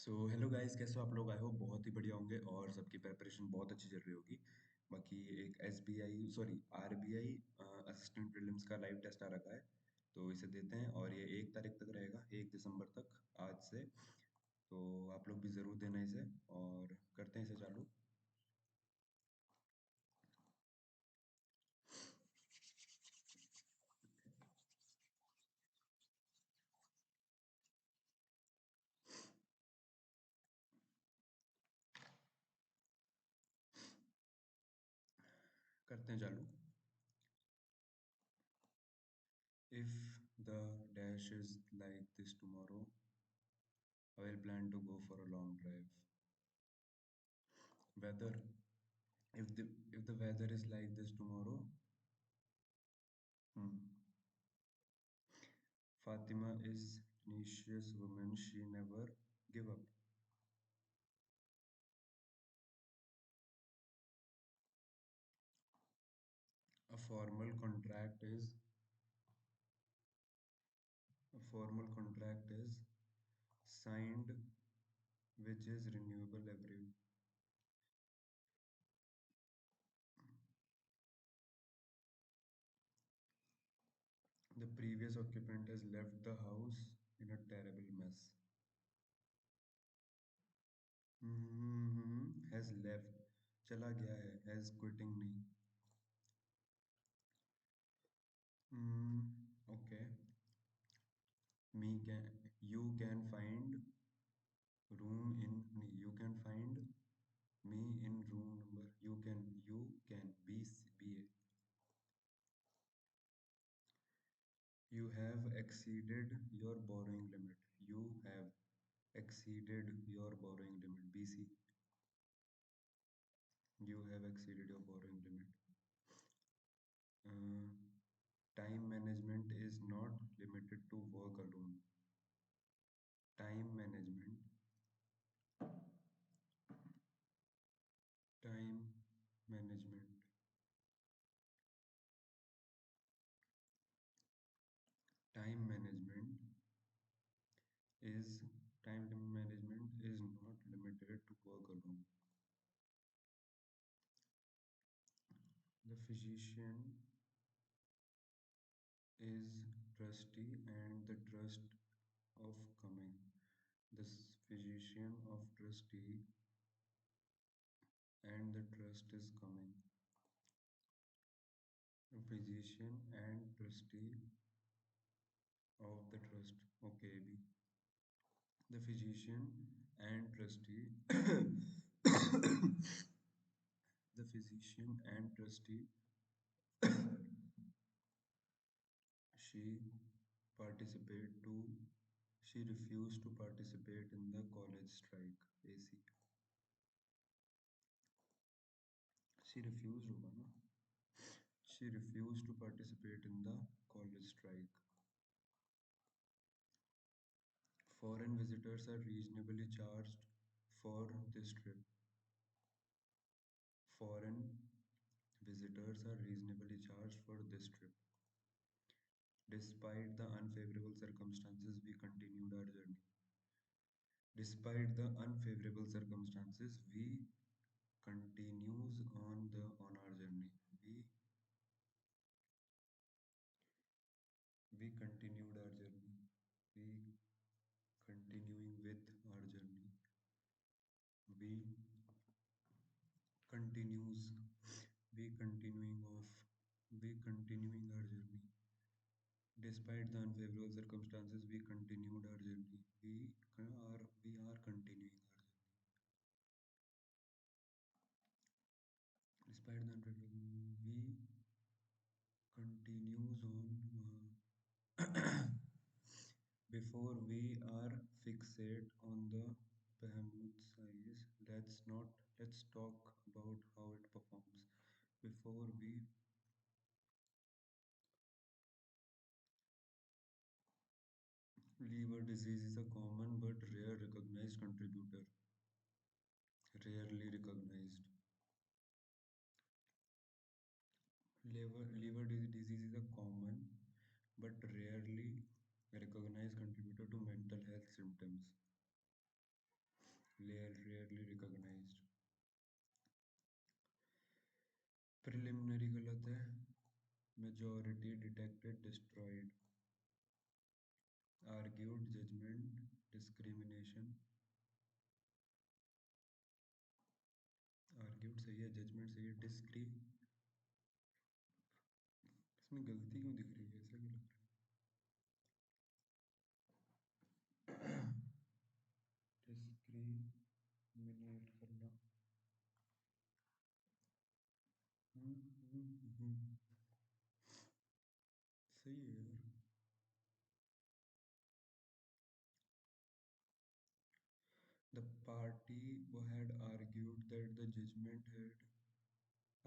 So hello guys, कैसे हो आप लोग? आई होप बहुत ही बढ़िया होंगे और सबकी प्रिपरेशन बहुत अच्छी चल रही होगी। बाकी एक SBI sorry RBI assistant prelims का लाइव टेस्ट आ रखा है, तो इसे देते हैं और ये 1 तारीख तक रहेगा, 1 दिसंबर तक आज से। तो आप लोग भी ज़रूर देना इसे और करते हैं इसे चालू। करते हैं चालू। If the dash is like this tomorrow, I will plan to go for a long drive. Weather. If the weather is like this tomorrow, hmm, Fatima is tenacious woman. She never give up. A formal contract is a formal contract is signed, which is renewable every. The previous occupant has left the house in a terrible mess. Has left. चला गया है. Has quitting नहीं. Okay. Me can you can find room in you can find me in room number. You can be. You have exceeded your borrowing limit. You have exceeded your borrowing limit. BC. You have exceeded your borrowing limit. Uh, Time management is not limited to work alone. Time management. Time management. Time management is time management is not limited to work alone. The physician is trusty and the trust of coming. The physician of trustee and the trust is coming. Physician and trustee of the trust. Okay, B. The physician and trustee. The physician and trustee. She participate to. She refused to participate in the college strike. AC. She refused होगा ना? She refused to participate in the college strike. Foreign visitors are reasonably charged for this trip. Foreign visitors are reasonably charged for this trip. Despite the unfavorable circumstances, we continued our journey. Despite the unfavorable circumstances, we continues on our journey. We continued our journey. We continuing with our journey. We continues. We continuing of. We continuing our journey. Despite the unfavorable circumstances, we continued our journey. We are continuing our journey. Despite the unfavorable, we continues on. Before we are fixate on the behemoth size, let's talk about how it performs. Before we Liver disease is a common but rare recognized contributor. Rarely recognized. Liver disease is a common but rarely recognized contributor to mental health symptoms. rarely recognized. Preliminary गलत है. Majority detected destroyed. Argued judgment discrimination. Argued सही है, judgment सही है, discre. इसमें गलती क्यों दिख रही है, ऐसा क्यों लग रहा है? डिस्क्रिमिनेट करना. हम्म, हम्म, हम्म. सही है यार. The party had argued that the judgment had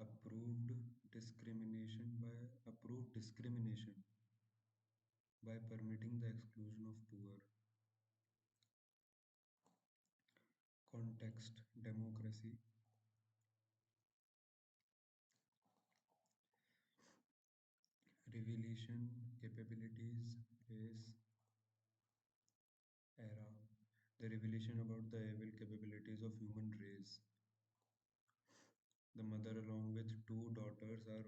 approved discrimination by permitting the exclusion of poor. Context: democracy. Revelation: capabilities. Race: era. The revelation about the evil capabilities of human race. The mother, along with two daughters, were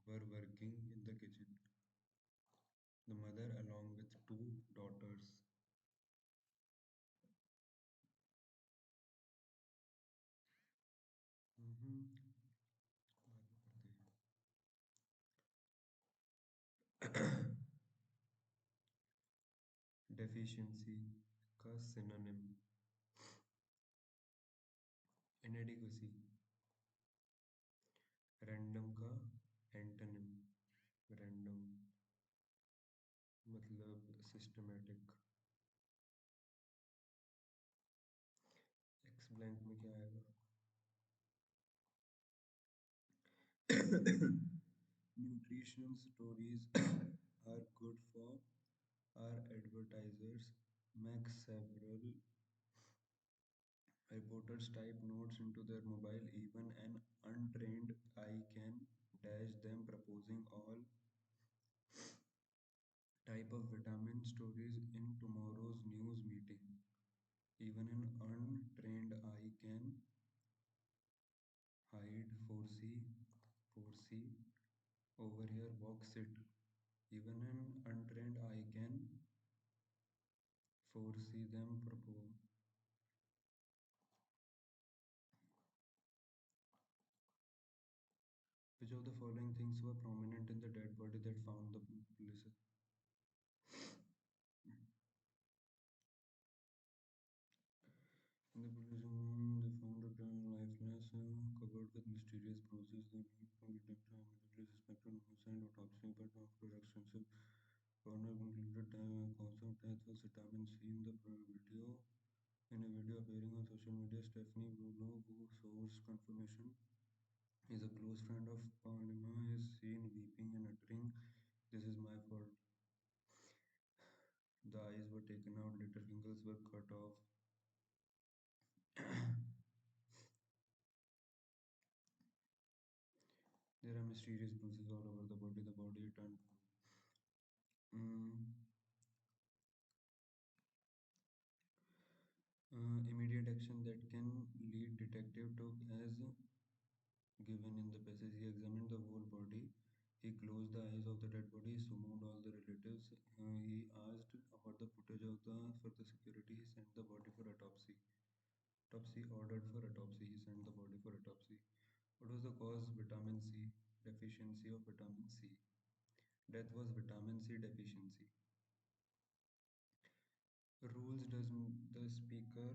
working in the kitchen. The mother, along with two daughters. बाद में करते हैं. Deficiency का synonym. Inadequacy. Random का antonym. Random मतलब systematic. X blank में क्या आएगा? Nutrition stories are good for our advertisers. Make several reporters type notes into their mobile. Even an untrained eye can dash them, proposing all type of vitamin stories in tomorrow's news meeting. Even an untrained eye can hide, foresee, over here, box it. Even an untrained eye can foresee them propose. Which of the following things were prominent in the dead body that found the police? In the police room, they found a lifeless, covered with mysterious bruises. The need for detective immediately suspected homicide autopsy, but after extensive coroner concluded the cause of death was vitamin C. In a video appearing on social media, Stephanie Bruno, who source confirmation is a close friend of Paulina, is seen weeping and uttering, "This is my fault." The eyes were taken out, little fingers were cut off. There are mysterious bruises all over the body. The body turned blue. Immediate action that can lead detective took as given in the passage. He examined the whole body. He closed the eyes of the dead body, summoned all the relatives. He asked about the footage of for the security. He sent the body for autopsy. Autopsy ordered for autopsy. He sent the body for autopsy. What was the cause? Vitamin C. Deficiency of vitamin C. Death was vitamin C deficiency. Rules does the speaker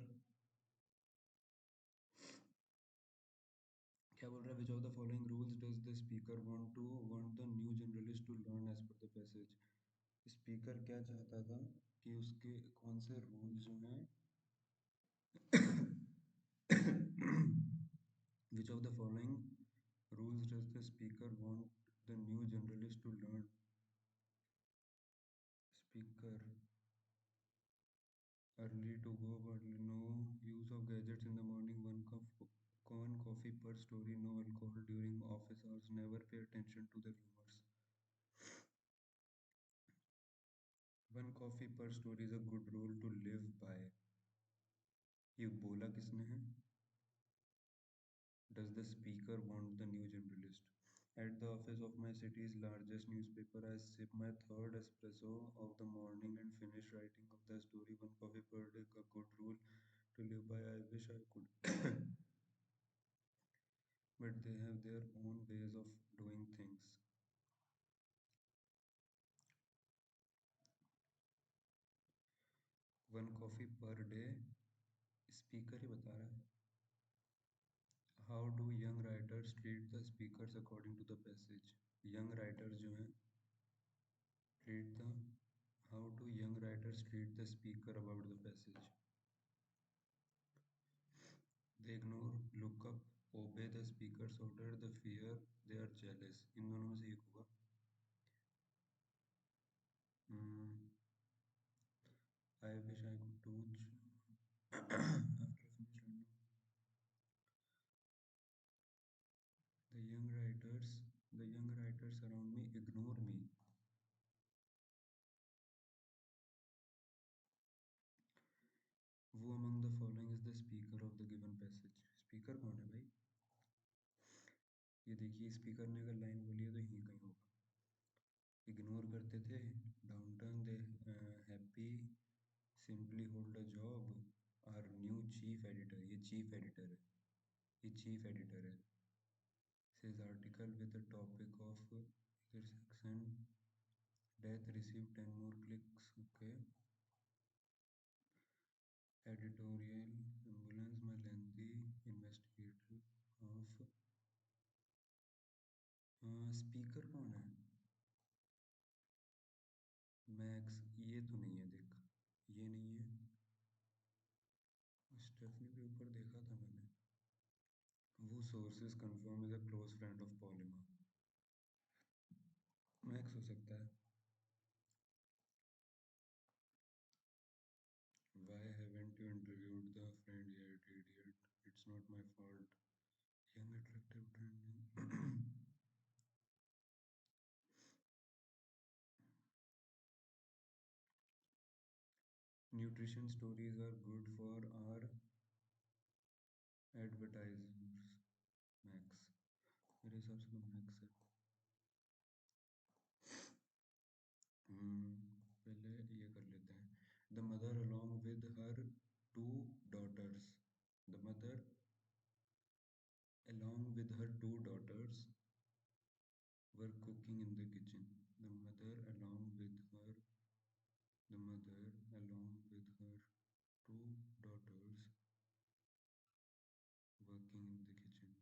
क्या बोल रहा है? Which of the following rules does the speaker want the new journalist to learn as per the passage? Speaker क्या चाहता था कि उसके कौन से रूल जो हैं which of the following rules does the speaker want the new journalist to learn? Speaker early to go, but no use of gadgets in the morning. One coffee per story. No alcohol during office hours. Never pay attention to the rumors. One coffee per story is a good rule to live by. ये बोला किसने है? Does the speaker want the new generalist? At the office of my city's largest newspaper, I sip my third espresso of the morning and finish writing of the story One Coffee Per Day, a good rule to live by. I wish I could. But they have their own ways of doing things. One coffee per day, speaker ही बता रहा है. How do young writers treat the speakers according to the passage? Young writers जो हैं treat the how do young writers treat the speaker about the passage? They ignore, look up, obey the speaker's order, the fear, they are jealous. इन दोनों में से एक होगा. Hmm, I wish I could teach after finish learning. The young writers, the young writers around me ignore me. Who among the following is the speaker of the given passage? Speaker कौन है भाई? ये देखिए speaker ने अगर line बोली है तो यहीं कहीं होगा. इग्नोर करते थे. Downturn they happy simply hold a job are new chief editor. ये चीफ एडिटर है. ये चीफ एडिटर है. Says article with the topic of intersection death received 10 more clicks. Okay. Editorial ambulance my lengthy investigative of speaker कौन है? Max. ये तो नहीं है देख. ये नहीं है. स्टेफनी के ऊपर देखा था मैंने. वो sources confirm is a close friend of पॉलिमा. मैक्स हो सकता है. Why haven't you interviewed the friend yet, idiot? It's not my fault. Young, attractive, trending. Nutrition stories are good for our advertisers. Max. मेरे हिसाब से तो max है. पहले ये कर लेते हैं. The mother along with her two daughters. The mother along with her two daughters were cooking in the kitchen. The mother along with her the mother along with her two daughters working in the kitchen.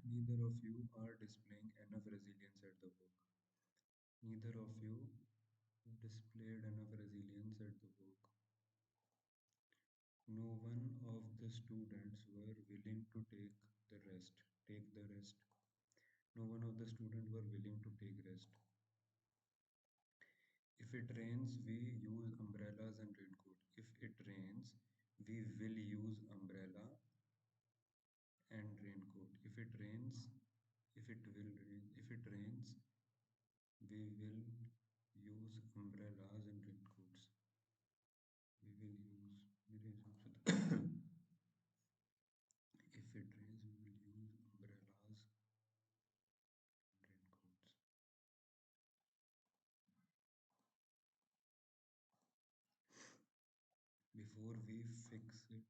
Neither of you are displaying enough resilience at the work. Neither of you displayed enough resilience at the work. No one of the students were willing to take the rest. Take the rest. No one of the students were willing to take rest. If it rains, we use umbrellas and raincoat. If it rains, we will use umbrella and raincoat. If it rains, we will use umbrellas and raincoats. We will use. मेरे हिसाब से तो if it rains, we will use umbrellas and raincoats. Before we fix it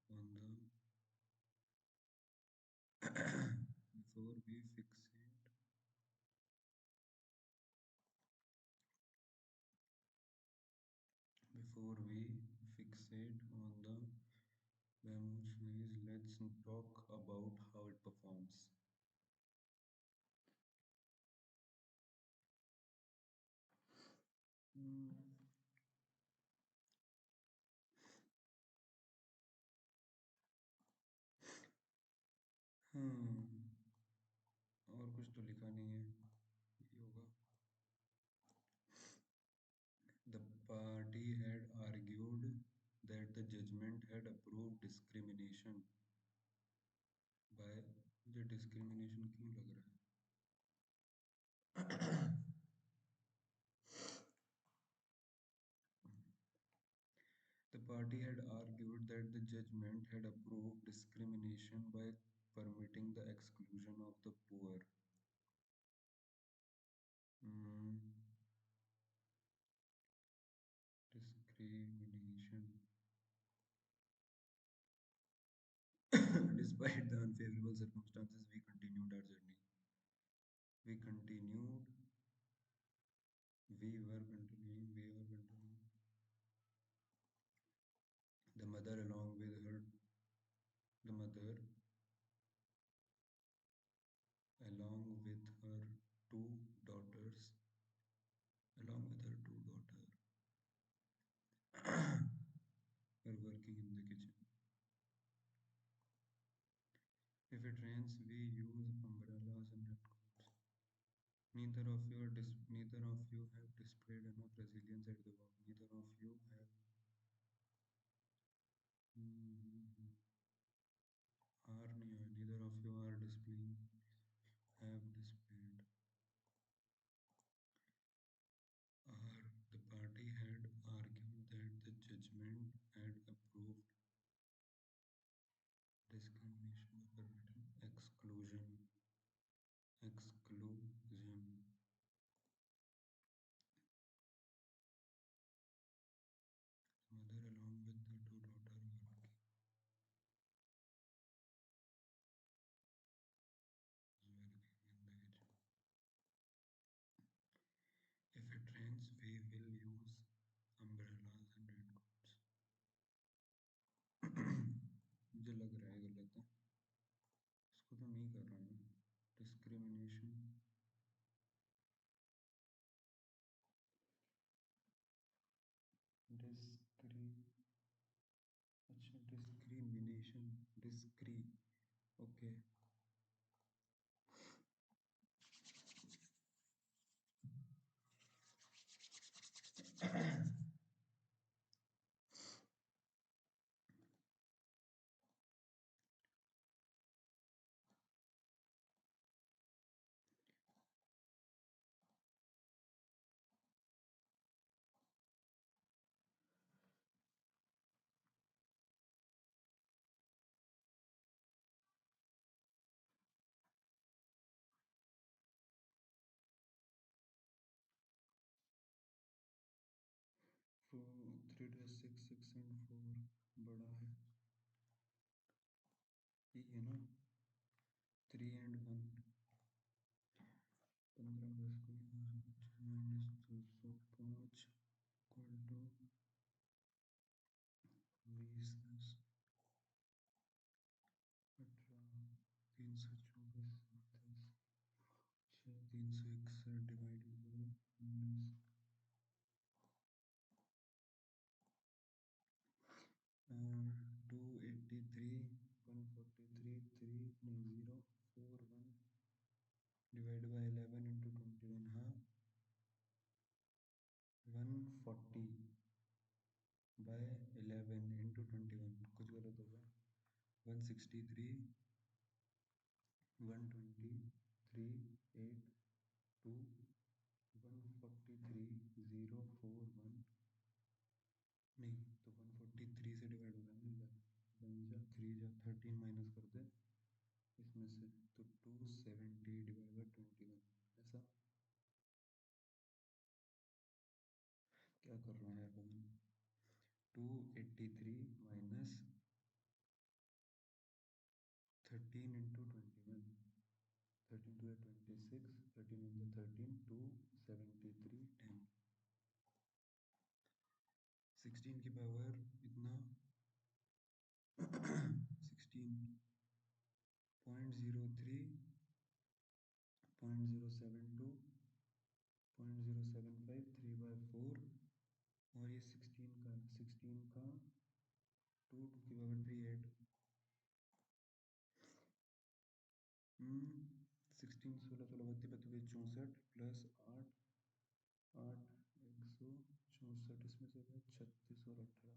on the before we fix it before we fixate on the bamboo trees, let's talk about how it performs. Hmm. Hmm. और कुछ तो लिखा नहीं है. ये होगा. The party had argued that the judgment had approved discrimination by. मुझे discrimination क्यों लग रहा है? party had argued that the judgment had approved discrimination by permitting the exclusion of the poor. Hmm, discrimination. Despite the unfavorable circumstances, we continued our journey. We continued, we were continuing. The mother, along with her, the mother, along with her two daughters, along with her two daughters, were working in the kitchen. If it rains, we use umbrellas and raincoats. Neither of you have displayed enough resilience at the work. Neither of you have. Hmm, are नहीं है. Neither of you are displaying. Have displayed. The party had argued that the judgment had approved discrimination by permitting exclusion. Exclusion. Mother, along with the two daughters, working in the kitchen. If it rains, we will use umbrellas and raincoats. मुझे लग रहा है गलत है. इसको तो नहीं कर रहा हूँ. Discrimination. Discri. अच्छा discrimination. Discri. Okay. So 3-6 6 and 4 बड़ा है. ये है ना 3 and 1 15 minus 205 equal to 20 10 18 324 361 divided by 283 143 3 नहीं 0 4 1 डिवाइड बाय 11 into 21 हाँ 140 by 11 into 21 कुछ गलत होगा 163 123 8 2 143 041 नहीं तो 143 से डिवाइड होगा नहीं जाता 1 जा 3 जा 13 माइनस कर दे इसमें से तो 270 डिवाइड बाय 21 ऐसा क्या कर रहा हूँ यार पवन 283 माइनस 13 into 21 13 to 26 13 into 13 273 10 16 की पावर इतना 16.03 0.072 0.075 3/4 और ये 16 का 2 की पावर 3 8 16 16 16 32 64 प्लस 8 8 164 इसमें से 36 और 18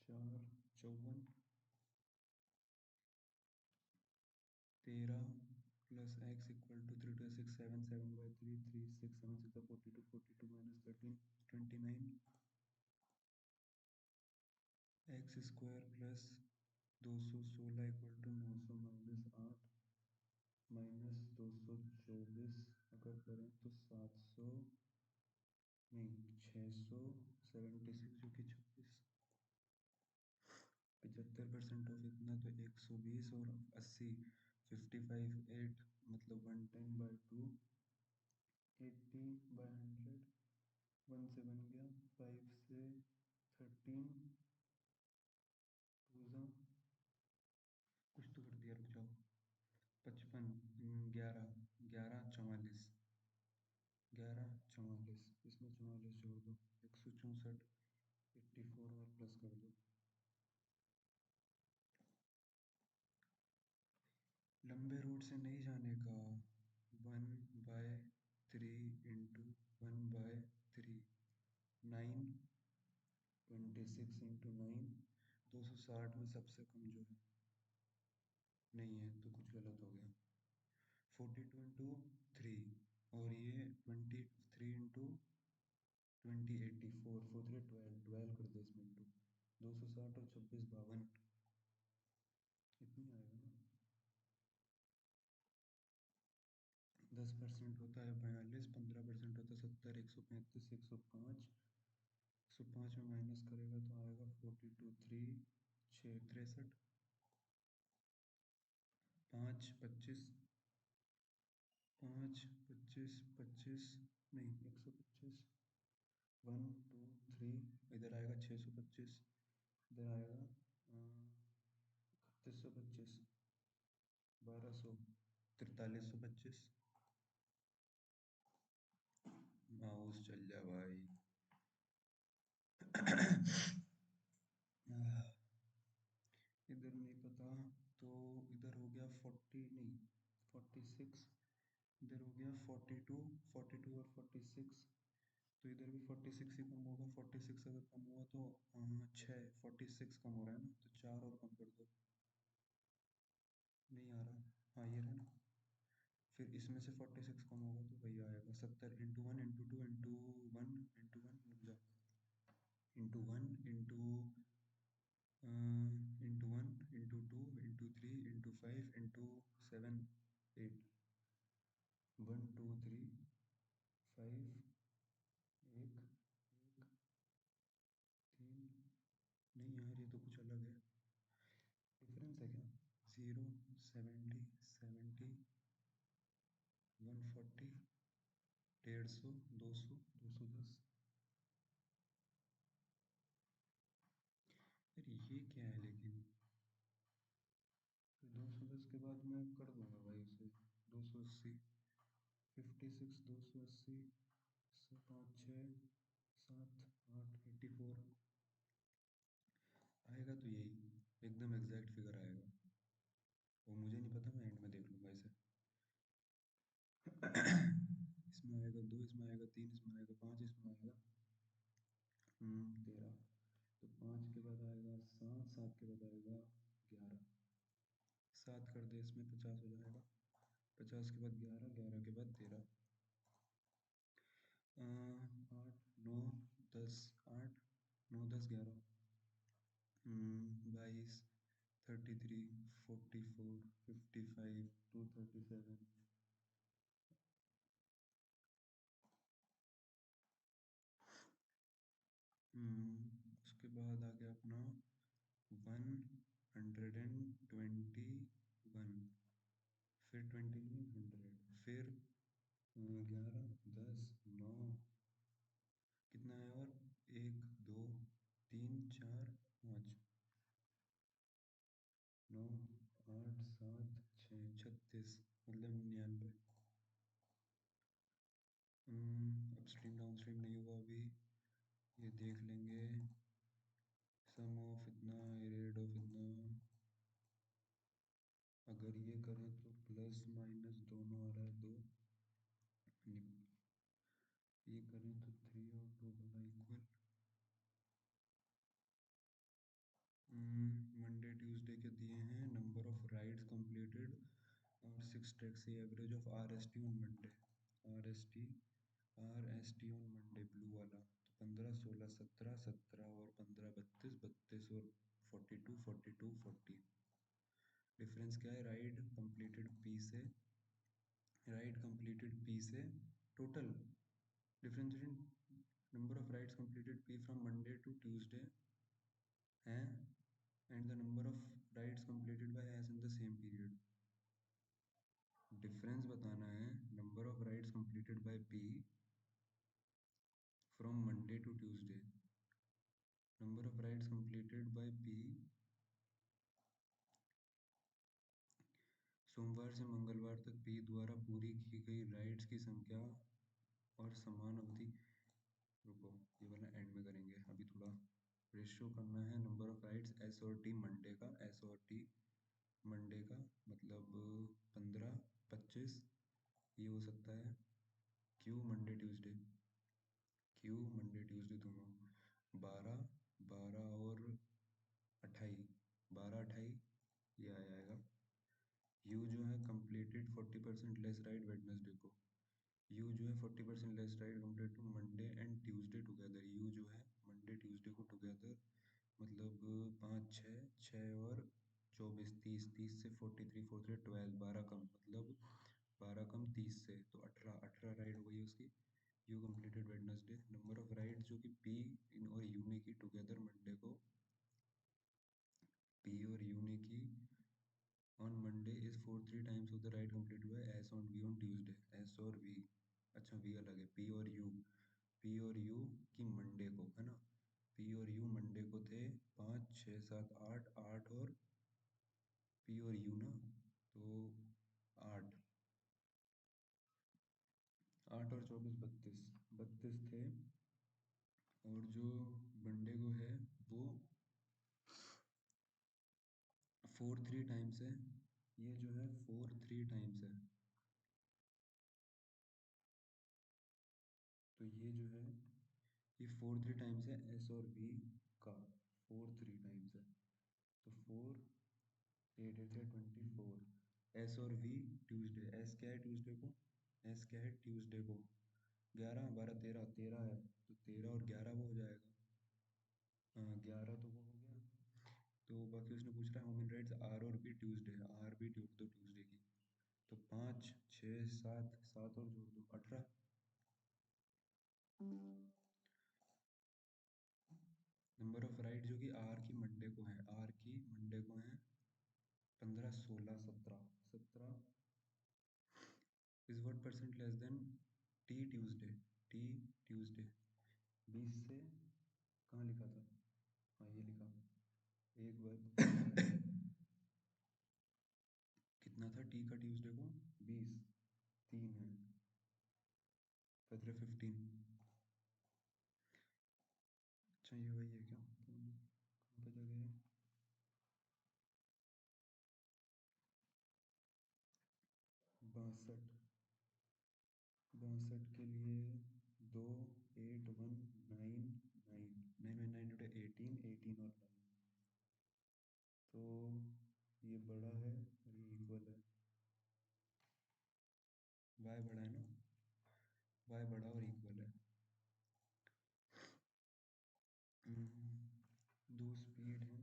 4 54 13 plus x equal to 3 to 6 7 7 by 3 3 6 7 6 42 42 minus 13 29 x square plus 216 equal to 900 minus 8 minus 224 अगर करें तो 700 नहीं 676 जो कि 26 75% ऑफ इतना तो 120 और 80 55 8 मतलब 110/2 80/100 1 से बन गया 5 से 13 टू ज़ा कुछ तो कर दिया रुक जाओ 55 11 11 44 11 44 इसमें 44 जोड़ दो 164 84 और प्लस कर दो लंबे रूट से नहीं जाने का 1/3 इंटू 1/3 9 26 इंटू 9 260 में सबसे कम जो है नहीं है तो कुछ गलत हो गया 42 इंटू 3 और ये 23 इंटू 20 84 43 12 12 कर दो इसमें इंटू 260 और 26 52 इतनी आएगा ना 10% होता है 42 15% होता है 70 135 105 105 में माइनस करेगा तो आएगा 42 3 6 63 5 25 5 25 25 नहीं 125 1 2 3 इधर आएगा 625 इधर आएगा 3125 1200 4325 माउस चल जा भाई इधर नहीं पता तो इधर हो गया 40 नहीं 46 इधर हो गया 42 42 और 46 तो इधर भी 46 ही कम होगा 46 अगर कम हुआ तो 46 कम हो रहा है ना तो 4 और कम कर दो नहीं आ रहा हाँ ये रहा ना फिर इसमें से 46 कम होगा तो वही आएगा 70 इंटू 1 इंटू 2 इंटू 1 इंटू 1 रुक जाओ into 1 into 1 into 2 into 3 into 5 into 7 8 1 2 3 5 एक एक 3 नहीं यार ये तो कुछ अलग है डिफरेंस है क्या 0 70 70 140 150 200 210 यार ये क्या है लेकिन फिर 210 के बाद मैं कर दूंगा भाई उसे 280 56 280 5 6 7 8 84 आएगा तो यही एकदम एग्जैक्ट फिगर आएगा वो मुझे नहीं पता मैं एंड में देख लूंगा इसे इसमें आएगा 2 इसमें आएगा 3 इसमें आएगा 5 इसमें आएगा 13 तो 5 के बाद आएगा 7 7 के बाद आएगा 11 7 कर दे इसमें 50 हो जाएगा 50 के बाद 11 11 के बाद 13 8 9 10 8 9 10 11 22 33 44 55 237 उसके बाद आ गया अपना 121 फिर 20 नहीं 100 फिर 11 10 9 कितना है और 1 2 3 4 5 9 8 7 6 36 मतलब 99 अपस्ट्रीम डाउनस्ट्रीम नहीं हुआ अभी ये देख लेंगे सम ऑफ इतना रेट ऑफ इतना अगर ये करें तो प्लस माइनस दोनों आ रहा है 2 ये करें तो 3 और 2 बड़ा इक्वल मंडे ट्यूसडे के दिए हैं नंबर ऑफ राइड्स कंप्लीटेड और 6 taxi average of RST on Monday RST RST on Monday blue वाला तो 15 16 17 17 और 15 32 32 और 42 डिफरेंस क्या है? राइड कंप्लीटेड पी से total difference between number of rides completed P from Monday to Tuesday है and the number of rides completed by S in the same period. Difference बताना है number of rides completed by P from Monday to Tuesday, number of rides completed by P सोमवार से मंगलवार तक P द्वारा पूरी की गई राइड्स की संख्या और समान अवधि। रुको, ये वाला एंड में करेंगे, अभी थोड़ा रेशियो करना है। नंबर ऑफ राइड्स एस और टी मंडे का, एस और टी मंडे का मतलब 15 25 ये हो सकता है। Q Monday Tuesday, Q Monday Tuesday दोनों 12 12 और 28 12 28 ये आ जाएगा। यू जो है कंप्लीटेड 40% लेस राइड वेडनेसडे को, यू जो है 40% less ride compare to Monday and Tuesday together. U जो है मंडे ट्यूसडे को टुगेदर मतलब 5 6 6 और 24 30 30 से 43 43 12 12 कम मतलब 12 कम 30 से तो 18 18 राइड हो गई उसकी। You completed Wednesday, number of ride जो कि पी इन और यू ने की टुगेदर मंडे को, पी और यू ने की on Monday is 4 3 times of the ride completed by S on V on Tuesday। S और V, अच्छा V अलग है। P और U की मंडे को है ना, P और U मंडे को थे 5 6 7 8 8 और P और U ना तो 8 8 और 24 32 32 थे। और जो मंडे को है वो 4 3 टाइम्स है, ये जो है 4 3 टाइम्स है। तो ये जो है ये 4 3 टाइम्स है एस और बी का, 4 3 टाइम्स है तो 4 8 8 24। एस और वी ट्यूसडे, एस क्या है ट्यूसडे को, एस क्या है ट्यूसडे को 11 12 13 13 है तो 13 और 11 वो हो जाएगा। हाँ 11 तो वो हो गया। तो बाकी उसने पूछ रहा है ह्यूमन राइट्स आर और बी ट्यूसडे, आर बी जोड़ दो ट्यूसडे की तो 5 6 7 7 और जोड़ दो 18। नंबर ऑफ राइड जो कि आर की मंडे को है, आर की मंडे को है 15 16 17 17 is what percent less than T Tuesday, T Tuesday 20 से कहाँ लिखा था, हाँ ये लिखा एक बार कितना था टी का ट्यूसडे को 20 3 है 15। अच्छा ये वही है क्या, कहाँ पे जगह है, 62 62 के लिए 2 8 1 9 9 9 9 18 18 और 9 तो ये बड़ा है और ये इक्वल है, y बड़ा है ना, y बड़ा और इक्वल है। दो स्पीड है,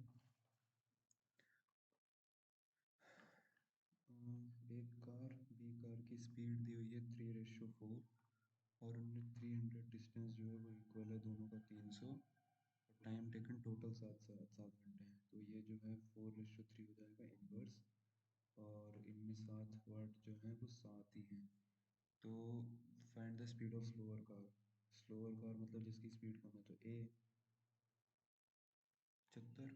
एक कार बी कार की स्पीड दी हुई है 3:4 और उनने 300 डिस्टेंस जो है वो इक्वल है दोनों का 300 और टाइम टेकन टोटल 7 घंटे हैं तो ये जो है 4:3 हो जाएगा इनवर्स। और इनमें 7 वाट जो है वो 7 ही हैं। तो find the speed of slower car मतलब जिसकी स्पीड कम है तो A 75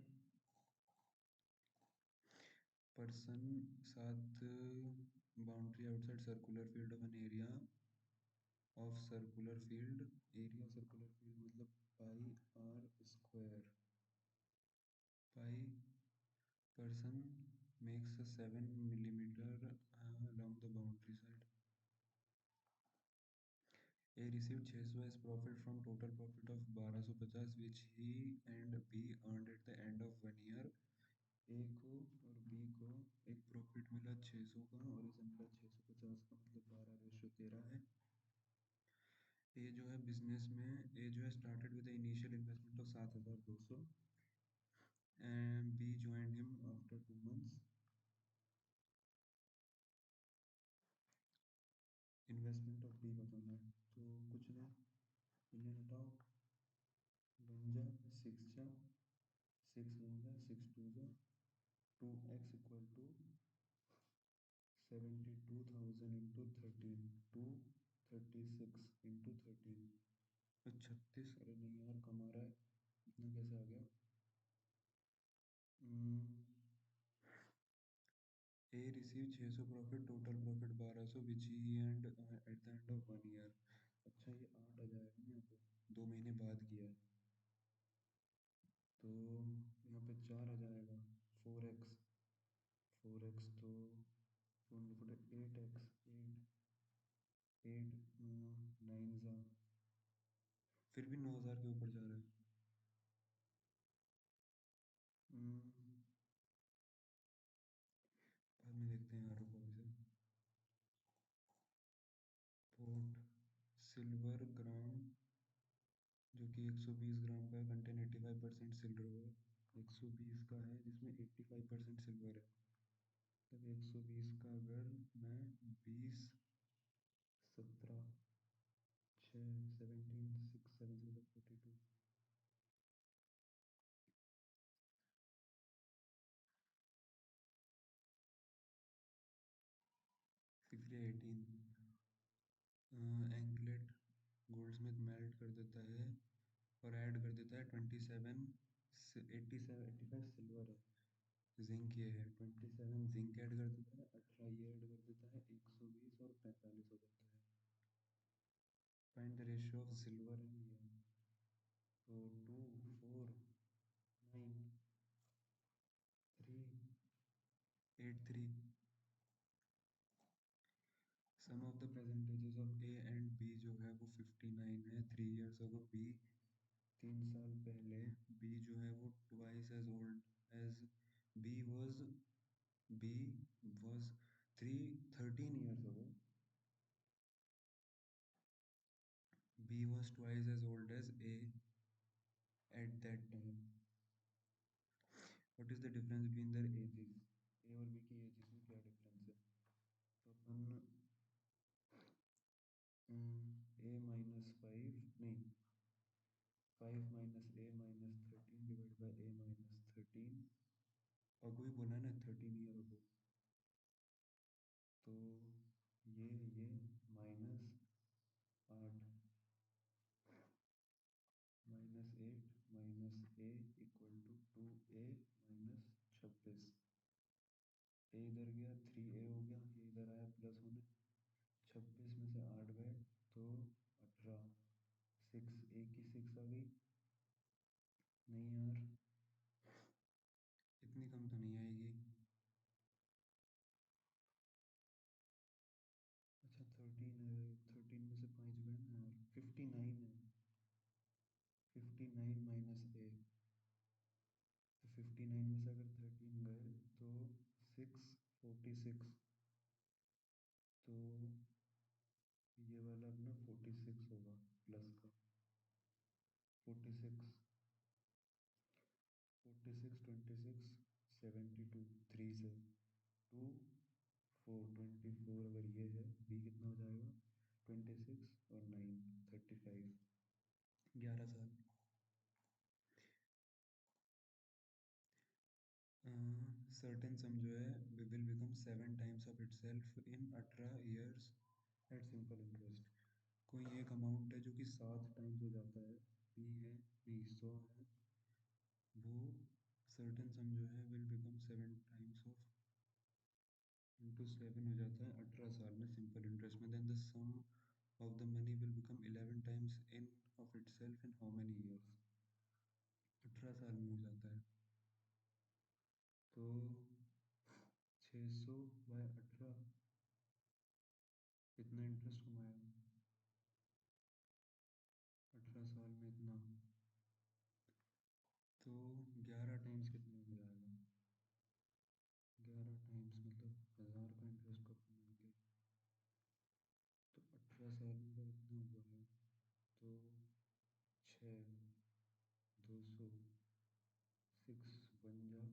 person 7 boundary outside circular field of an area of circular field, area circular field मतलब pi r square, pi person makes a 7 millimeter along the boundary side। A received 600 as profit from total profit of 1250 which he and B earned at the end of 1 year। A को और B को एक profit मिला 600 का और इसे मिला 650 का मतलब 12:13 है। ए जो है बिजनेस में, ए जो है started with initial investment of 7,200 B joined him after 2 months. Investment of B बताना है, तो कुछ नहीं, इन्हें हटाओ, 1 जा 6 जा 6 1 जा 6 2 जा 2x equal to 72,000 into 13, 236 into 13, तो 36। अरे नहीं यार, कम आ रहा है, इतना कैसे आ गया? A receive 600 profit, total profit 1200, which he end at the end of 1 year. अच्छा, ये 8 आ जाएगा ना यहाँ पे, 2 महीने बाद किया है, तो यहाँ पे 4 आ जाएगा, 4x, 4x तो 8x, 8 9 जा, फिर भी 9,000 के ऊपर जा रहा है। बाद में देखते हैं यार, रुको इसे। पोर्ट सिल्वर ग्राम जो कि 120 ग्राम का कंटेन 85% सिल्वर है, 120 का है जिसमें 85% सिल्वर है, तब 120 का अगर मैं 20 17 6 17 6 7 7 42, 6 18, एंकलेट गोल्डस्मिथ मेल्ट कर देता है और ऐड कर देता है 27, 87 85 सिल्वर है, जिंक ये है 27, जिंक ऐड कर देता है 18, ये ऐड कर देता है 120 और 45 हो जाता है। Find the ratio of silver and ये, तो 2 4 9 3 8 3। Sum of the percentages of A and B जो है वो 59 है। 3 years ago बी, 3 साल पहले बी जो है वो twice as old as B was, B was 13 years ago B was twice as old as A at that time. What is the difference between their ages, A और B की edges में क्या difference है? तो अपन ए minus 5 नहीं, 5 minus A minus 13 divide by A minus 13, और कोई बोला है ना 13 year ago, तो ये minus 8 minus 8 minus a equal to 2a minus 26, a इधर गया 3a हो गया, ये इधर आया प्लस होने, 26 में से 8 गए तो 18, 6 ए की 6 आ गई, नहीं यार इतनी कम तो नहीं आएगी। अच्छा 13 है, 13 में से 5 गए ना यार, 59 है, 59 माइनस ए, तो 59 में से अगर 13 गए तो 6 46, तो ये वाला अपना 46 होगा प्लस का, 46 46 26 72, 3 से 2 4 24, अगर ये है बी कितना हो जाएगा 26 और 9 35, 11 साल। सर्टेन सम जो है will become 7 times of itself in 18 years at simple interest. कोई एक अमाउंट है जो कि 7 times हो जाता है, बी है नहीं 100 है, वो सर्टेन सम जो है will become 7 times of into 7 हो जाता है 18 साल में सिंपल इंटरेस्ट में, then the sum of the money will become 11 times in of itself in how many years, 18 साल में हो जाता है, तो 600/18 कितना इंटरेस्ट कमाया 18 साल में इतना, तो 11 times कितने हो जाएगा, 11 times मतलब 1000 का इंटरेस्ट को अपन मिल के, तो 18 साल में तो इतना हुआ है, तो 6 200 6 बन जा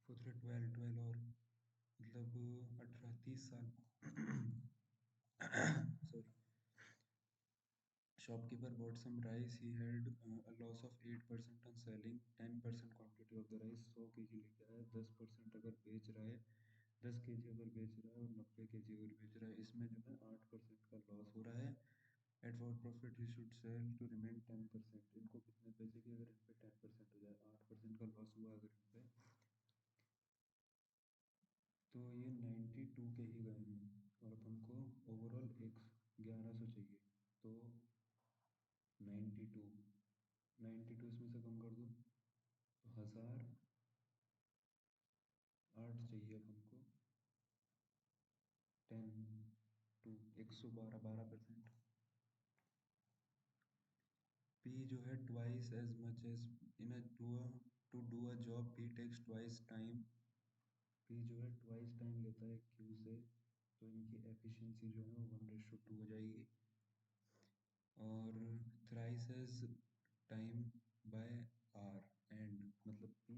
सोच रहे 12 और मतलब 18 30 साल sorry shopkeeper bought some rice. He had a loss of 8% on selling 10% quantity of the rice. 100 kg लेके आया, 10% अगर बेच रहा है, 10 kg अगर बेच रहा है और 90 kg अगर बेच रहा है, इसमें जो है 8% का लॉस हो रहा है. At what profit he should sell to remain 10%. इनको कितने पैसे की अगर इन पे 10% हो जाए, 8% का लॉस हुआ अगर इन पे, तो ये 92 के ही गए हैं और अपन को ओवरऑल एक 1100 चाहिए. तो 92, 92 इसमें से कम कर दो तो 1008 चाहिए अपन को. 10 टू 112, 12%. P जो है twice as much as in a to do a job P takes twice time. P जो है ट्वाइस टाइम लेता है Q से, तो इनकी एफिशिएंसी जो है वो 1:2 हो जाएगी. और thrice as time by R and मतलब P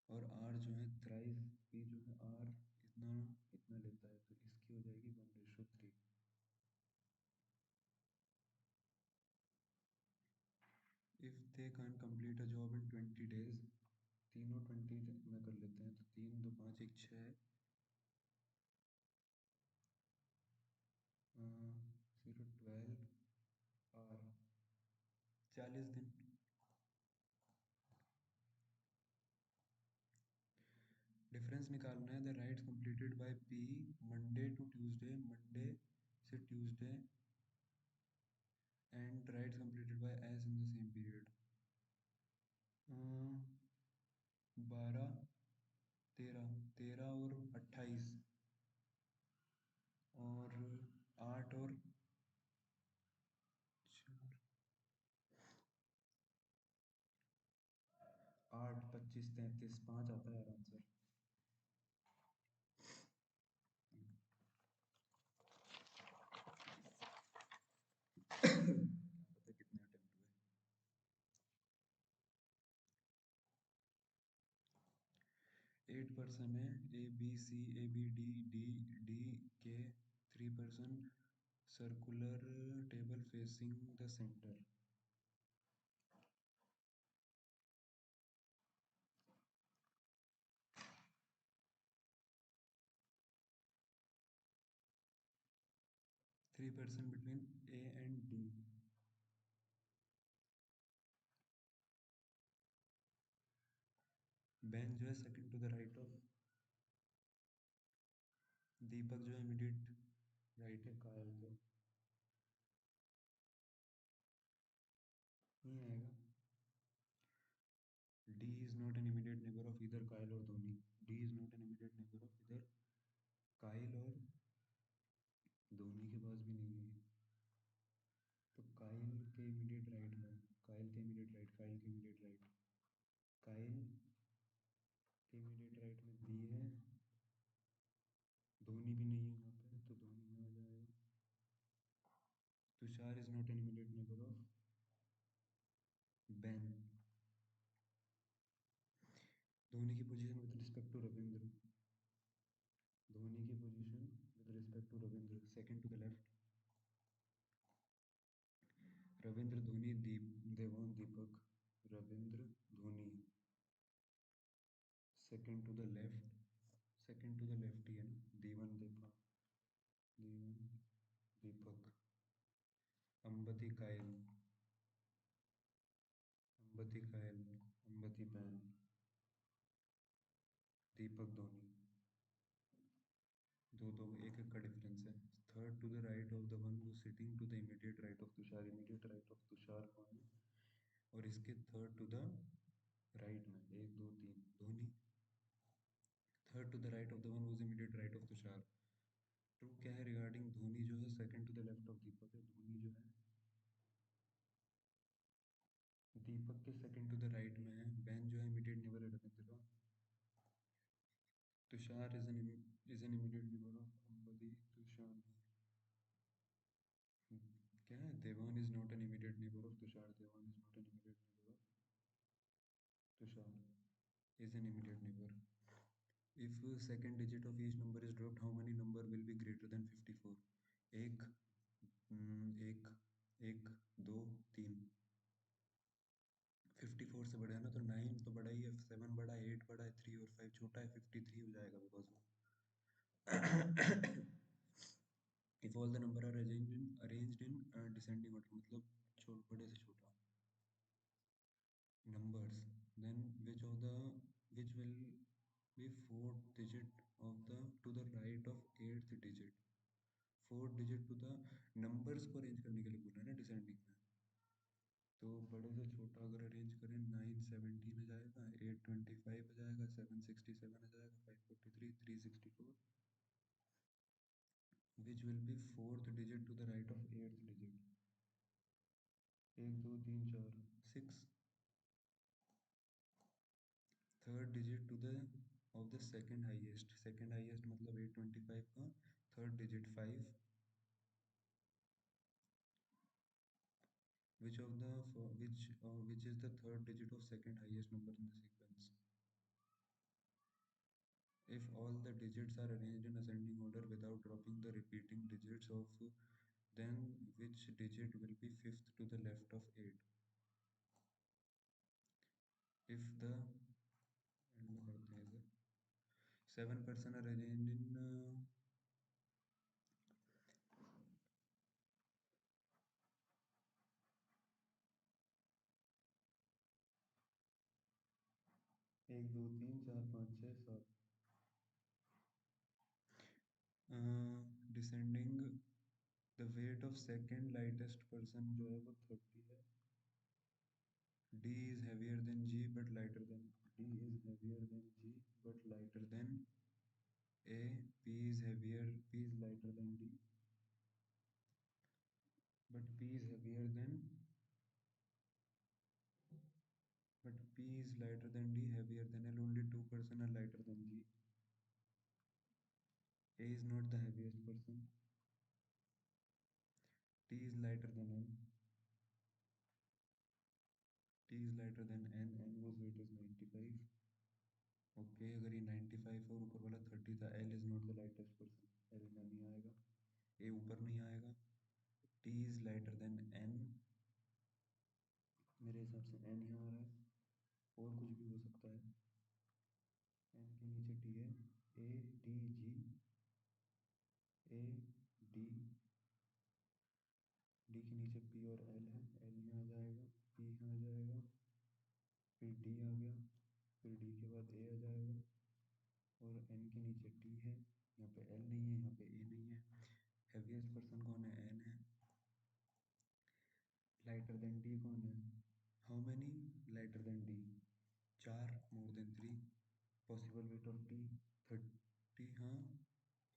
और R जो है थ्राइस, P जो है R इतना इतना लेता है, तो इसकी हो जाएगी 1:3. If they can complete a job in 20 days, तीनों 20 में कर लेते हैं, तो 3 2 5 1 6, 0 12 R 40 दिन. डिफरेंस निकालना है. The rides completed by P Monday to Tuesday, Monday से Tuesday, and rides completed by S in the same period. 12 13 13 और 28 और 8 और 4 8 25 33 5 आता है आंसर. पता कितने अटेम्प्ट हुए. 8 पर्सन है. A B C A B D D के 3 person. Circular table facing the centre. 3 person between A and D. Ben जो है second to the right of Deepak, जो है इमीडिएट राइट है कायल के. नहीं आएगा. D is not an immediate neighbor of either Kyle or Dhoni. D is not an immediate neighbor of either Kyle और धोनी के पास भी नहीं है. तो काइल के इमीडिएट राइट में, काइल के इमीडिएट राइट, काइल के इमीडिएट राइट, काइल के इमीडिएट राइट में डी है. धोनी भी नहीं है वहाँ पे, तो धोनी में आ जाएगा. Tushar is not an immediate neighbour of Ben. Dhoni की position with respect to Ravindra. Dhoni की position with respect to Ravindra, second to the left. Ravindra Dhoni Deep Dewan Deepak. Ravindra Dhoni second to the left. Second to the left ही है ना. दीवन दीपक, दीवन दीपक. अंबती कायल, अंबती कायल, अंबती बैन, दीपक धोनी. दो दो एक एक का डिफरेंस है. Third to the right of the one who sitting to the immediate right of Tushar. Immediate right of Tushar कौन है, और इसके थर्ड टू द राइट में 1 2 3 Dhoni. Third to the right of the one who is immediate right of Tushar. True क्या है regarding Dhoni, जो है second to the left of Deepak है. धोनी जो है दीपक के सेकंड टू द राइट में है. बैन जो है इमीडिएट नेबर है रविंद्र का. Tushar is an immediate neighbour of Ambati. Tushar क्या है. Dewan is not an immediate neighbour of Tushar. Dewan is not an immediate neighbour of Tushar. is an immediate neighbor. If second digit of each number is dropped, how many number will be greater than 54? एक, एक, एक, दो, तीन। 54 से बड़ा है ना, तो 9 तो बड़ा ही है, 7 बड़ा है, 8 बड़ा है, 3 और 5 छोटा है, 53 हो जाएगा बिकॉज वो if all the number are arranged in descending order, मतलब बड़े से छोटा numbers, then which will be fourth digit of the to the right of eighth digit, fourth digit to the numbers को अरेंज करने के लिए बोला है ना डिसेंडिंग में। तो बड़े से छोटा अगर अरेंज करें, 917 आ जाएगा, 825 आ जाएगा, 767 आ जाएगा, 543, 364, which will be fourth digit to the right of eighth digit. एक दो तीन चार, 6। Third digit to the of the second highest मतलब 825 का third digit 5। Which is the third digit of second highest number in the sequence? If all the digits are arranged in ascending order without dropping the repeating digits of, then which digit will be fifth to the left of 8? If the seven person are arranged in 1 2 3 4 5 6 7 descending, the weight of second lightest person जो है वो 30 है। D is heavier than G but lighter than D is heavier than G but lighter than A. P is lighter than D but P is heavier than but P is lighter than D, heavier than L. Only two person are lighter than G. A is not the heaviest person. T is lighter than N. T is lighter than N. N whose weight is 95. Okay, अगर ये 95 और ऊपर वाला 30 था, L is not the lightest person. L में नहीं आएगा, A ऊपर नहीं आएगा। T is lighter than N. मेरे हिसाब से N यहाँ आ रहा है, और कुछ भी हो सकता है। N के नीचे T है, A D G, A D, D के नीचे P और L है, L यहाँ आ जाएगा, P यहाँ आ जाएगा, फिर D आ गया, फिर D के बाद A आ जाएगा, और N के नीचे T है, यहाँ पे L नहीं है, यहाँ पे A नहीं है। हैवीएस्ट पर्सन कौन है? N है। लाइटर देन D कौन है? How many lighter than D? 4 more than 3। Possible weight of T 30। हाँ,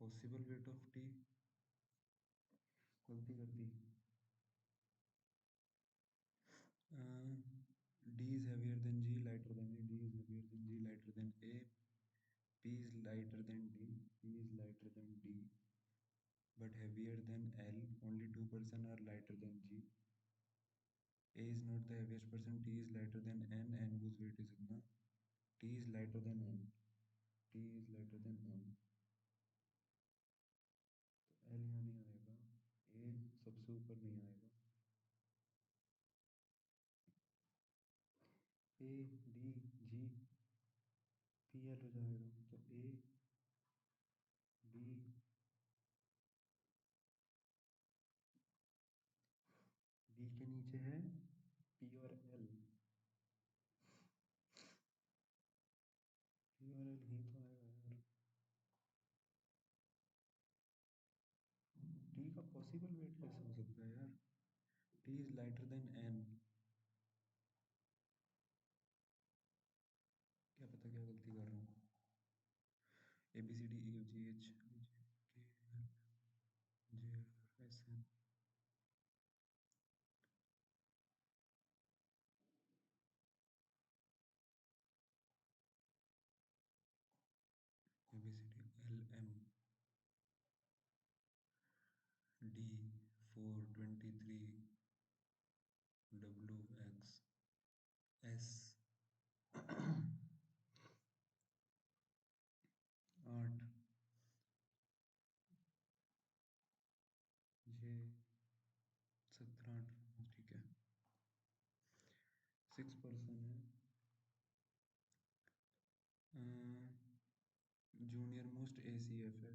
पॉसिबल वेट ऑफ T, गलती कर दी। D is heavier than G, lighter than A. D is heavier than G, lighter than A. P is lighter than D. P is lighter than D, but heavier than L. Only two person are lighter than G. A is not the heaviest person. T is lighter than N. N whose weight is इतना. T is lighter than N. T is lighter than N. तो L यहाँ नहीं आएगा, A सबसे ऊपर नहीं आएगा। A D G P L हो जाएगा, तो A D D के नीचे है P और L। P और L ही तो आएगा यार। T का पॉसिबल वेट कैसे हो सकता है यार? T is lighter than N। क्या पता क्या गलती कर रहा हूँ। A B C D E F G H I J K L M J R S N। A B C D L M D 423 W X S 6 person है। Junior most ACF है,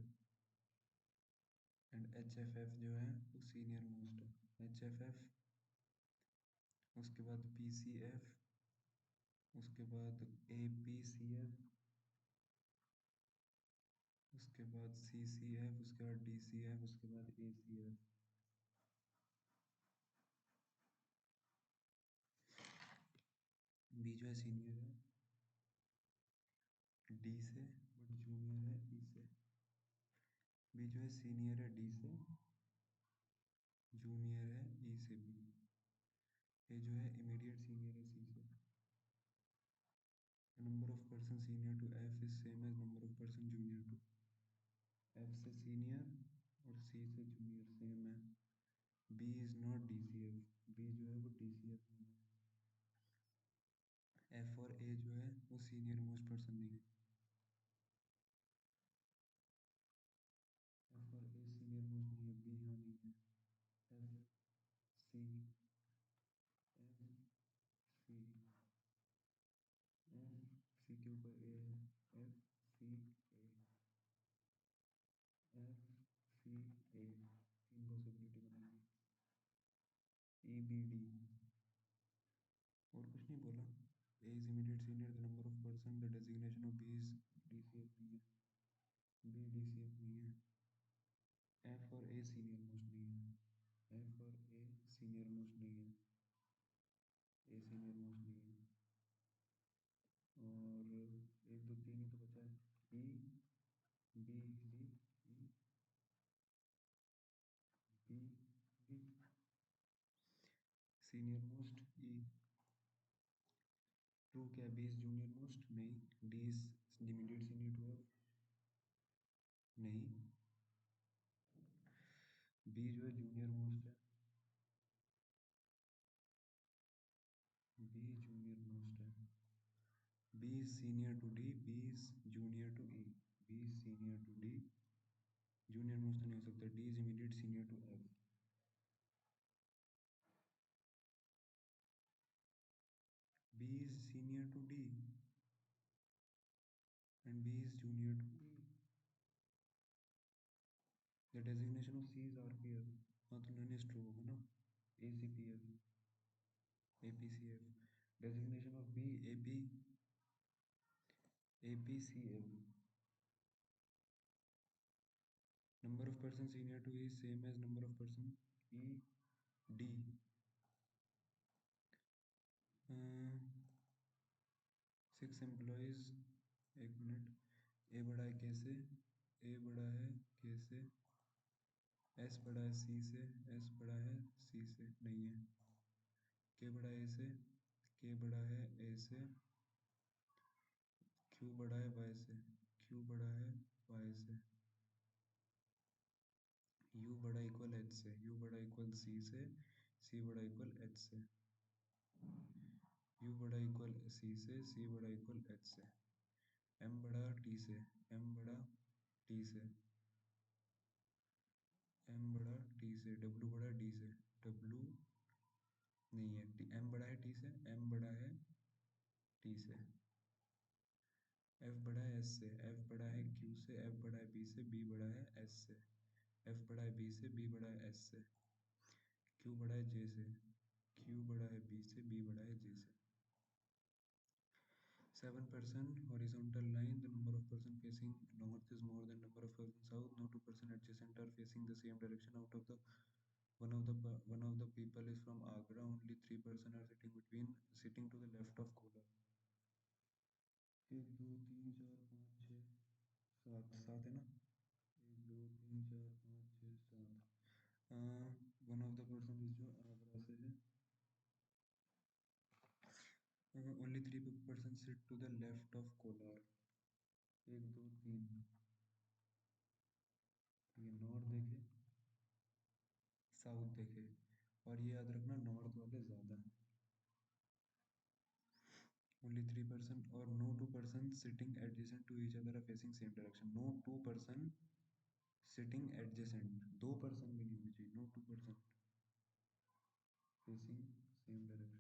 and HFF जो है वो senior most है। HFF, उसके बाद PCF, उसके बाद APCF, उसके बाद CCF, उसके बाद DCF, उसके बाद ACF। बी जो है सीनियर है D से, बट जूनियर है E से। बी जो है सीनियर है D से, जूनियर है E से भी। ए जो है इमीडिएट सीनियर है C से। Number of person senior to F is same as number of person junior to F से सीनियर और C से जूनियर सेम है। B is not DCF, B जो है वो DCF नहीं है। F और A जो है वो सीनियर मोस्ट पर्सन नहीं है। F और A सीनियर मोस्ट नहीं है, B यहाँ नहीं है। F C F C F C के ऊपर A है। F C A F C A, तीन पॉसिबिलिटी बनेगी। E B D, और कुछ नहीं बोला। A is immediate senior, the number of person, the designation of B is DCF नहीं है, B DCF नहीं है। F और A सीनियर मोस्ट नहीं है, F और A सीनियर मोस्ट नहीं है, A सीनियर मोस्ट नहीं है। और एक दो तीन ही तो बचा है, E B D E B D, senior most E। True क्या, B इज जूनियर मोस्ट नहीं, D is immediate senior to F नहीं, B जो है जूनियर मोस्ट है, B जूनियर मोस्ट है। B is senior to D, B is junior to E, B is senior to D, junior most तो नहीं हो सकता। D is immediate senior to F, B is senior to D and B is junior to E। The designation of C is RPF, हाँ तो none is true होगा ना। ACPF, APCF, designation of B AP, APCF। Number of person senior to E is same as number of person E D। 6 employees, एक minute, ए बड़ा है के से, ए बड़ा है के से, एस बड़ा है सी से, एस बड़ा है सी से नहीं है, के बड़ा है ए से, के बड़ा है ए से, क्यू बड़ा है वाई से, क्यू बड़ा है वाई से, यू बड़ा इक्वल एच से, यू बड़ा इक्वल सी बड़ा इक्वल एच से, यू बड़ा इक्वल सी बड़ा इक्वल एच से, एम बड़ा टी से, एम बड़ा टी से, एम बड़ा टी से, डब्ल्यू बड़ा डी से, डब्ल्यू नहीं है, एम बड़ा है टी से, एम बड़ा है टी से, एफ बड़ा है एस से, एफ बड़ा है क्यू से, एफ बड़ा है बी से, बी बड़ा है एस से, एफ बड़ा है बी से, बी बड़ा है एस से, क्यू बड़ा है जे से, क्यू बड़ा है बी से, बी बड़ा है जे से। 7 person horizontal line, the number of person facing north is more than number of person south, no 2 person adjacent are facing the same direction, out of the one of the people is from Agra, only 3 person are sitting to the left of cooler। 1 2 3 4 5 6 7, 7 है ना, 1 2 3 4 5 6 7। One of the person is जो आगरा से है, only 3 person sit to the left of Kolar. 1 2 3, ये north देखे, south देखे, और ये याद रखना नॉर्थ वाले ज्यादा है। ओनली 3 person और no 2 person sitting adjacent to each other are facing same direction, no 2 person sitting adjacent, 2 person भी नहीं होनी चाहिए, no 2 person facing same direction।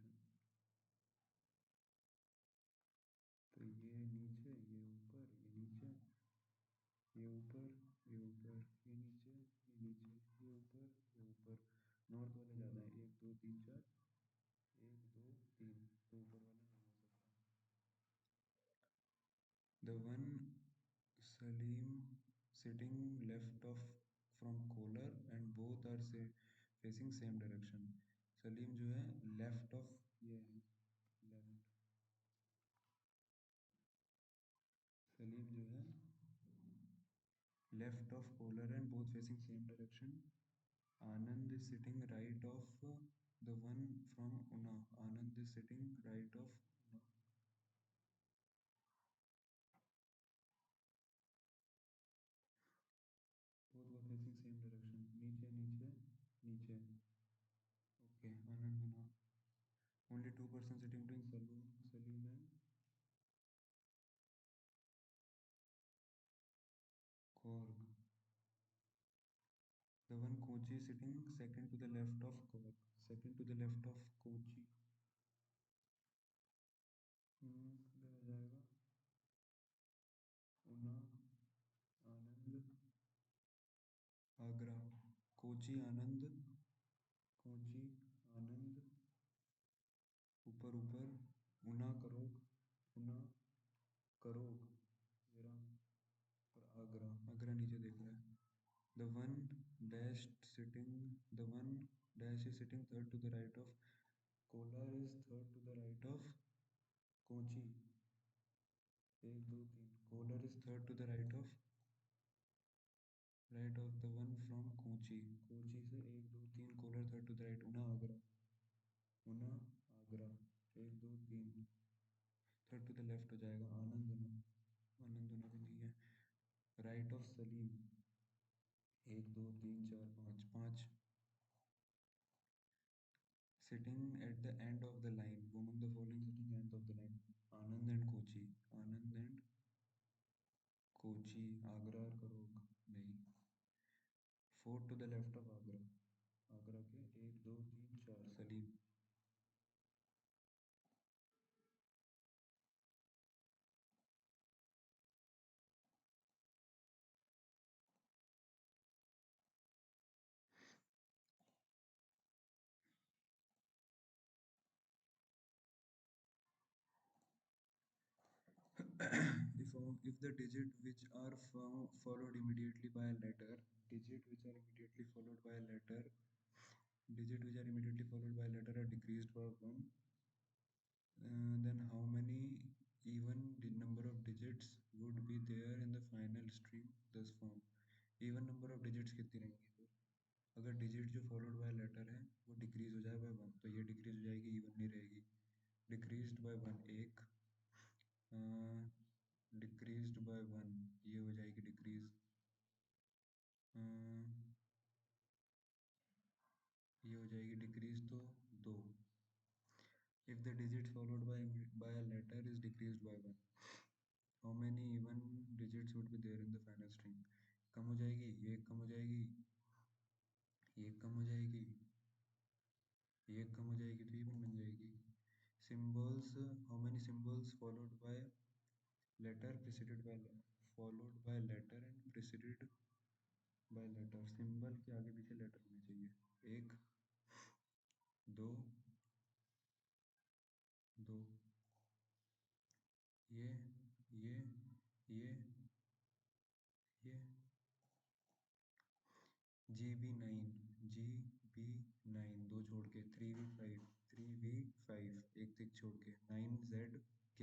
ये ऊपर, ये ऊपर, ये नीचे, ये नीचे, ये ऊपर, ये ऊपर। नॉर्थ वाले ज़्यादा है, 1 2 3 4, 1 2 3, तो ऊपर वाला नहीं हो सकता। The one Salim sitting left of from Kolar and both are say facing same direction. Salim जो है लेफ्ट ऑफ, ये है लेफ्ट, सलीम जो है left of Kolar and both facing same direction. Anand is sitting right of the one from Una. Anand is sitting right of Una. Both were facing same direction. नीचे नीचे नीचे. Okay, Anand Una. Only two person sitting between Salim and Korg. The one Kochi sitting second to the left of Korg. Second to the left of Kochi. किधर आ जाएगा? Una, Anand, Agra. Kochi आनंद, कोची आनंद, ऊपर ऊपर, उना करोग, उना करोग, जरा, और आगरा, आगरा नीचे देख रहा है. The one dash sitting, the one dash is sitting third to the right of Kolar is third to the right of Kochi. 1 2 3. Kolar is third to the right of the one from Kochi. Kochi से 1 2 3, Kolar third to the right. Una Agra, Una Agra, 1 2 3. Third to the left हो जाएगा आनंदना. आनंदना भी नहीं है. Right of Salim, 1 2 3 4 5 5. Sitting at the end of the line, among the following sitting end of the line, Anand and Kochi. Anand and Kochi, Agra और करोग नहीं. Fourth to the left of Agra, Agra के 1 2 3 4 Salim. if the digit which are followed immediately by a letter, digit which are immediately followed by a letter, digit which are immediately followed by a letter are decreased by 1, then how many even number of digits would be there in the final string thus form. even number of digits कितनी रहेंगी फिर? अगर digit जो followed by letter है वो decrease हो जाए by 1, तो ये decrease हो जाएगी, even नहीं रहेगी. decreased by 1 एक, decreased by 1 ये हो जाएगी decrease, ये हो जाएगी decrease तो 2. if the digit followed by a letter is decreased by 1, how many even digits would be there in the final string. कम हो जाएगी, ये कम हो जाएगी, ये कम हो जाएगी, ये कम हो जाएगी, तो even बन जाएगी. symbols, how many symbols followed by letter preceded by followed by letter and preceded by letter. symbol के आगे पीछे letter होने चाहिए. 1 2 2, ये ये ये ये GB9, दो छोड़ के, 3V5, 3V5 एक टिक छोड़ के, 9ZK,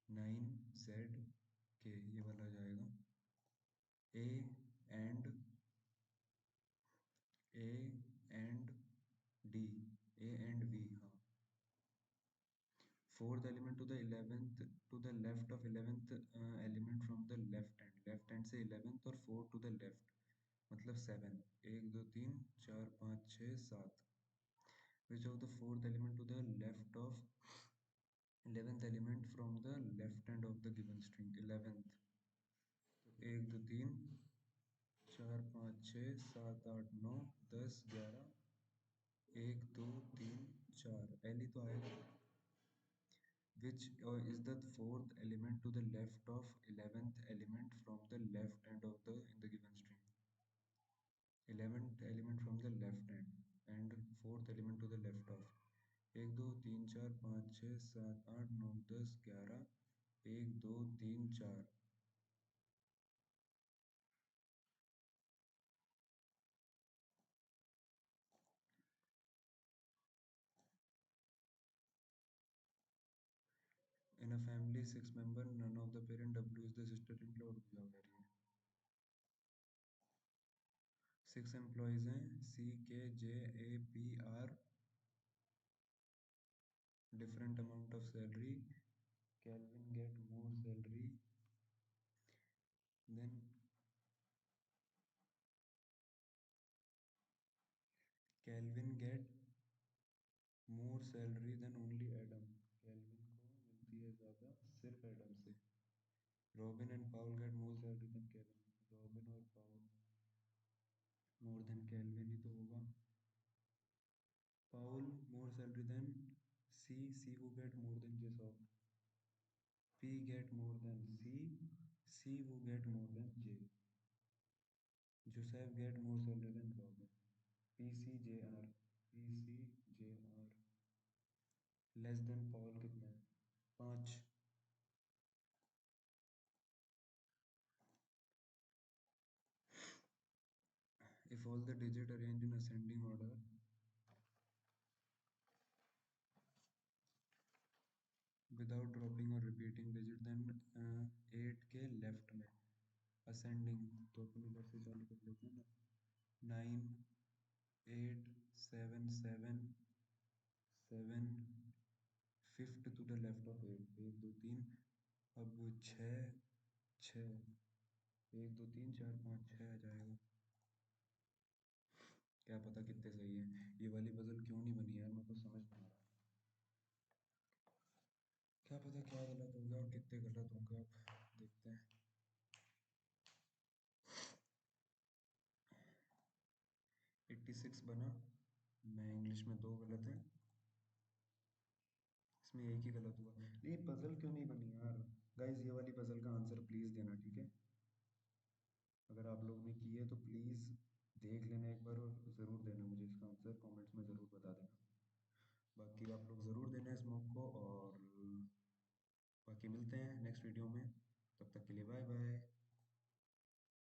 9ZK ये वाला आ जाएगा. A and D, A and V, हाँ. fourth element to the 11th to the left of 11th element from the left hand से 11th और 4 to the left, मतलब 7. 1 2 3 4 5 6 7. which of the fourth element to the left of 11th element from the left hand of the given string. 11th, तो 1 2 3 4 5 6 7 8 9 10 11, 1 2 3 4, L ही तो आएगा. Which is the fourth element to the left of 11th element from the left end of the in the given string? 11th element from the left end and fourth element to the left of 1 2 3 4 5 6 7 8 9 10 11 1 2 3 4 in a family 6 member none of the parent W is the sister-in-law रुक जाओ यार ये 6 employees हैं CKJAPR different amount of salary Calvin get more salary then Calvin get more salary than only Adam Calvin को मिलती है ज़्यादा सिर्फ एडम से Robin and Paul get more salary than Kevin Robin और पाउल मोर देन कैल्विन ही तो होगा पाउल मोर salary than C वो get more than Jessop P get more than C वो get more than J Joseph get more salary than Robin P C J R less than Paul कितना है 5 if all the digit arranged in ascending order without dropping or repeating digit then 8 के left में ascending तो अपन इधर से चालू कर लेते हैं ना 9 8 7 7 7 fifth to the left of 8 1 2 3 अब 6 6 1 2 3 4 5 6 आ जाएगा क्या पता कितने सही है ये वाली पजल क्यों नहीं बनी यार मेरे को समझ नहीं आ रहा क्या पता क्या गलत हो गया और कितने गलत होंगे अब देखते हैं 86 बना मैं इंग्लिश में 2 गलत है इसमें एक ही गलत हुआ ये पजल क्यों नहीं बनी यार गाइस ये वाली पजल का आंसर प्लीज देना ठीक है अगर आप लोग ने की है तो प्लीज देख लेना एक बार और ज़रूर देना मुझे इसका आंसर कमेंट्स में ज़रूर बता देना बाकी आप लोग ज़रूर देना इस मॉक को और बाकी मिलते हैं नेक्स्ट वीडियो में तब तक के लिए बाय बाय